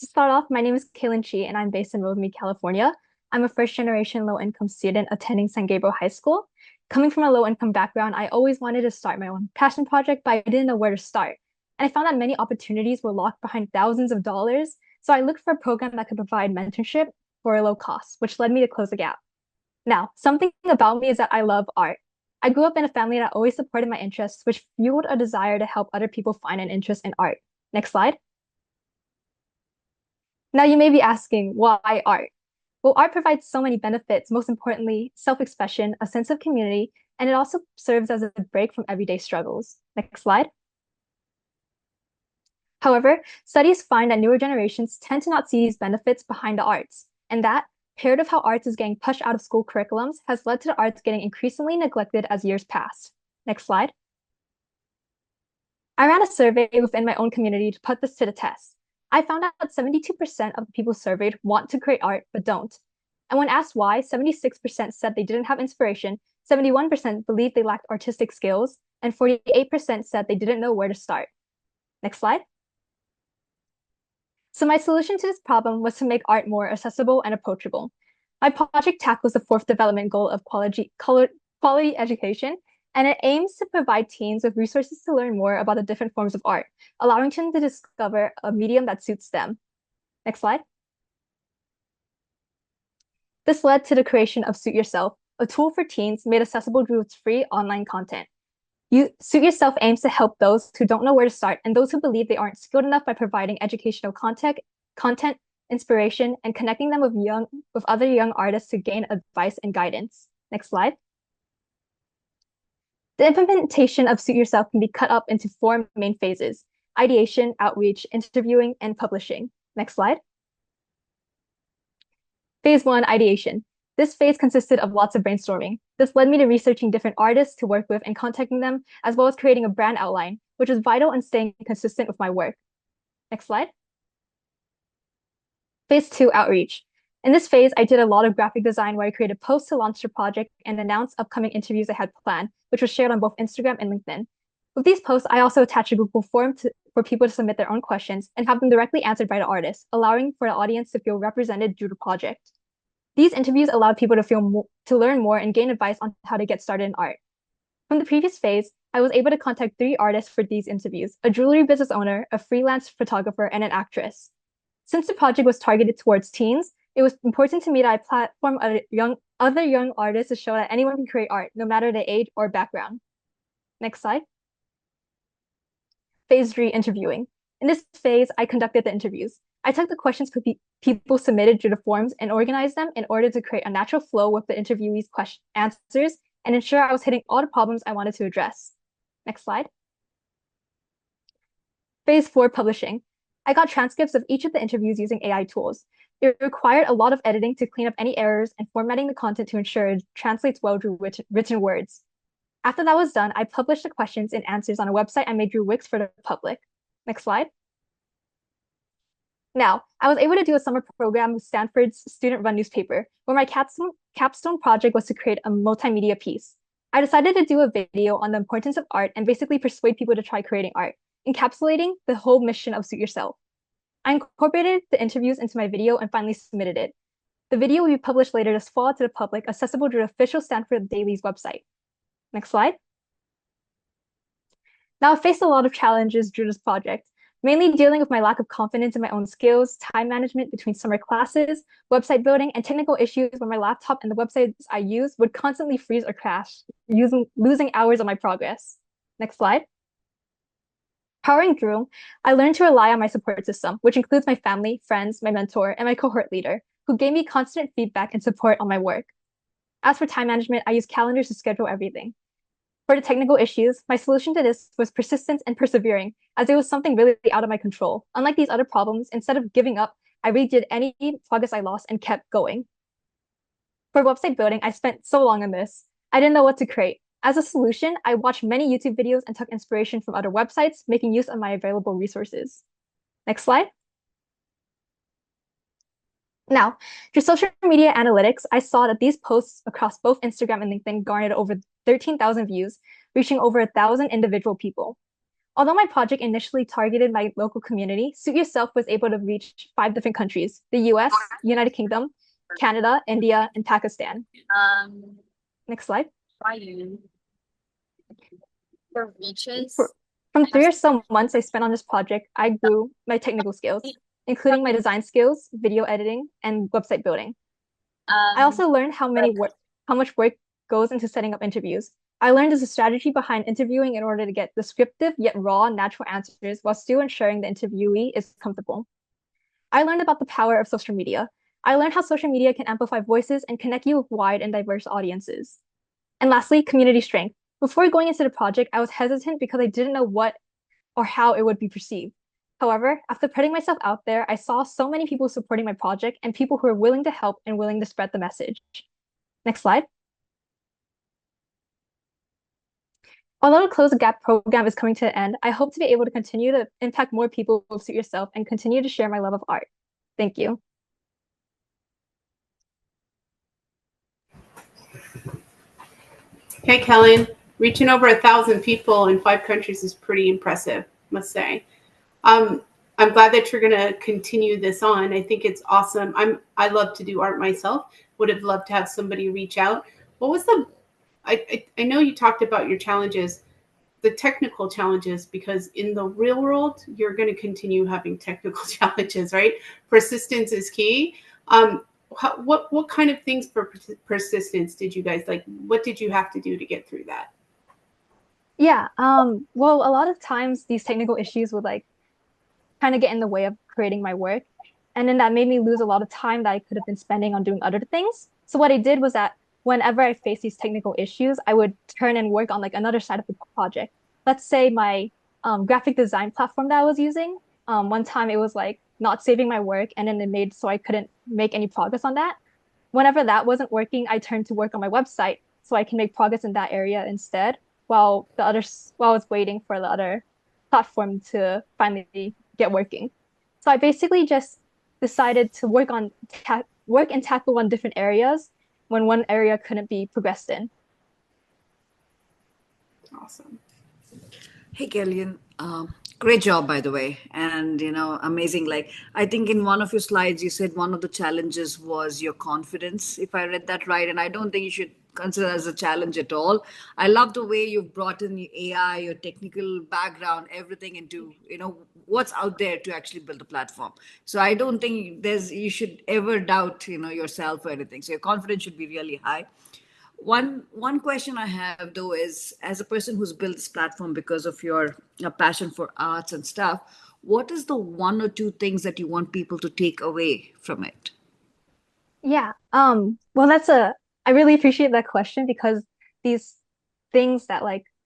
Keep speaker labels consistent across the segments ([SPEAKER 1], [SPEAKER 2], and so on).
[SPEAKER 1] To start off, my name is Kellyn Chea, and I'm based in Rosemead, California. I'm a first-generation low-income student attending San Gabriel High School. Coming from a low-income background, I always wanted to start my own passion project, but I didn't know where to start. And I found that many opportunities were locked behind thousands of dollars, so I looked for a program that could provide mentorship for a low cost, which led me to close the gap. Now, something about me is that I love art. I grew up in a family that always supported my interests, which fueled a desire to help other people find an interest in art. Next slide. Now you may be asking, why art? Well, art provides so many benefits, most importantly, self-expression, a sense of community, and it also serves as a break from everyday struggles. Next slide. However, studies find that newer generations tend to not see these benefits behind the arts, and that, paired with how arts is getting pushed out of school curriculums, has led to the arts getting increasingly neglected as years pass. Next slide. I ran a survey within my own community to put this to the test. I found out that 72% of the people surveyed want to create art but don't. And when asked why, 76% said they didn't have inspiration, 71% believed they lacked artistic skills, and 48% said they didn't know where to start. Next slide. So my solution to this problem was to make art more accessible and approachable. My project tackles the fourth development goal of quality education, and it aims to provide teens with resources to learn more about the different forms of art, allowing them to discover a medium that suits them. Next slide. This led to the creation of Suit Yourself, a tool for teens made accessible through its free online content. Suit Yourself aims to help those who don't know where to start and those who believe they aren't skilled enough by providing educational content, inspiration, and connecting them with other young artists to gain advice and guidance. Next slide. The implementation of Suit Yourself can be cut up into four main phases: ideation, outreach, interviewing, and publishing. Next slide. Phase 1, ideation. This phase consisted of lots of brainstorming. This led me to researching different artists to work with and contacting them, as well as creating a brand outline, which was vital in staying consistent with my work. Next slide. Phase 2, outreach. In this phase, I did a lot of graphic design where I created posts to launch the project and announce upcoming interviews I had planned, which was shared on both Instagram and LinkedIn. With these posts, I also attached a Google form for people to submit their own questions and have them directly answered by the artist, allowing for the audience to feel represented through the project. These interviews allowed people to learn more and gain advice on how to get started in art. From the previous phase, I was able to contact 3 artists for these interviews: a jewelry business owner, a freelance photographer, and an actress. Since the project was targeted towards teens, it was important to me that I platform other young artists to show that anyone can create art, no matter their age or background. Next slide. Phase 3, interviewing. In this phase, I conducted the interviews. I took the questions people submitted through the forms and organized them in order to create a natural flow with the interviewees' answers and ensure I was hitting all the problems I wanted to address. Next slide. Phase 4, publishing. I got transcripts of each of the interviews using AI tools. It required a lot of editing to clean up any errors and formatting the content to ensure it translates well through written words. After that was done, I published the questions and answers on a website I made through Wix for the public. Next slide. Now, I was able to do a summer program with Stanford's student-run newspaper, where my capstone project was to create a multimedia piece. I decided to do a video on the importance of art and basically persuade people to try creating art, encapsulating the whole mission of Suit Yourself. I incorporated the interviews into my video and finally submitted it. The video will be published later this fall to the public, accessible through the official Stanford Daily's website. Next slide. Now, I've faced a lot of challenges through this project, mainly dealing with my lack of confidence in my own skills, time management between summer classes, website building, and technical issues where my laptop and the websites I use would constantly freeze or crash, losing hours of my progress. Next slide. Powering through, I learned to rely on my support system, which includes my family, friends, my mentor, and my cohort leader, who gave me constant feedback and support on my work. As for time management, I use calendars to schedule everything. For the technical issues, my solution to this was persistence and persevering, as it was something really out of my control. Unlike these other problems, instead of giving up, I redid any progress I lost and kept going. For website building, I spent so long on this. I didn't know what to create. As a solution, I watched many YouTube videos and took inspiration from other websites, making use of my available resources. Next slide. Now, through social media analytics, I saw that these posts across both Instagram and LinkedIn garnered over 13,000 views, reaching over 1,000 individual people. Although my project initially targeted my local community, Suit Yourself was able to reach 5 different countries: the US, United Kingdom, Canada, India, and Pakistan. Next slide.
[SPEAKER 2] For reaches.
[SPEAKER 1] From 3 or so months I spent on this project, I grew my technical skills, including my design skills, video editing, and website building. I also learned how much work goes into setting up interviews. I learned there's a strategy behind interviewing in order to get descriptive yet raw, natural answers while still ensuring the interviewee is comfortable. I learned about the power of social media. I learned how social media can amplify voices and connect you with wide and diverse audiences. And lastly, community strength. Before going into the project, I was hesitant because I didn't know what or how it would be perceived. However, after putting myself out there, I saw so many people supporting my project and people who are willing to help and willing to spread the message. Next slide. Although the Close the Gap program is coming to an end, I hope to be able to continue to impact more people with Suit Yourself and continue to share my love of art. Thank you.
[SPEAKER 3] Okay, Kellyn, reaching over 1,000 people in 5 countries is pretty impressive, must say. I'm glad that you're going to continue this on. I think it's awesome. I love to do art myself. Would have loved to have somebody reach out. What was the? I know you talked about your challenges, the technical challenges, because in the real world you're going to continue having technical challenges, right? Persistence is key. What kind of things for persistence did you guys like? What did you have to do to get through that?
[SPEAKER 1] Yeah, well, a lot of times these technical issues would like kind of get in the way of creating my work. And then that made me lose a lot of time that I could have been spending on doing other things. So what I did was that whenever I faced these technical issues, I would turn and work on like another side of the project. Let's say my graphic design platform that I was using. One time it was like not saving my work, and then it made so I couldn't make any progress on that. Whenever that wasn't working, I turned to work on my website so I can make progress in that area instead, while I was waiting for the other platform to finally get working. So I basically just decided to work and tackle on different areas when one area couldn't be progressed in.
[SPEAKER 3] Awesome.
[SPEAKER 4] Hey, Kellyn. Great job, by the way. And, amazing. Like, I think in one of your slides, you said one of the challenges was your confidence, if I read that right. And I don't think you should consider as a challenge at all. I love the way you've brought in the AI, your technical background, everything into, what's out there to actually build a platform. So I don't think you should ever doubt, yourself or anything. So your confidence should be really high. One question I have though is, as a person who's built this platform because of your passion for arts and stuff, what is the one or two things that you want people to take away from it?
[SPEAKER 1] Yeah. Well, I really appreciate that question because these things that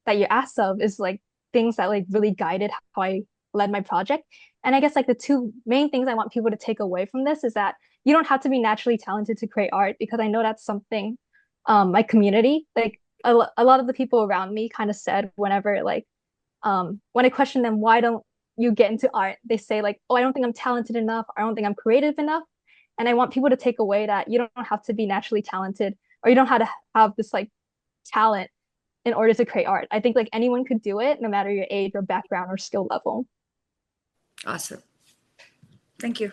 [SPEAKER 1] you asked of is like things that like really guided how I led my project. And I guess like the two main things I want people to take away from this is that you don't have to be naturally talented to create art, because I know that's something my community, like a lot of the people around me kind of said whenever like when I question them, why don't you get into art? They say like, oh, I don't think I'm talented enough. I don't think I'm creative enough. And I want people to take away that you don't have to be naturally talented, or you don't have to have this like talent in order to create art. I think like anyone could do it, no matter your age or background or skill level.
[SPEAKER 4] Awesome. Thank you.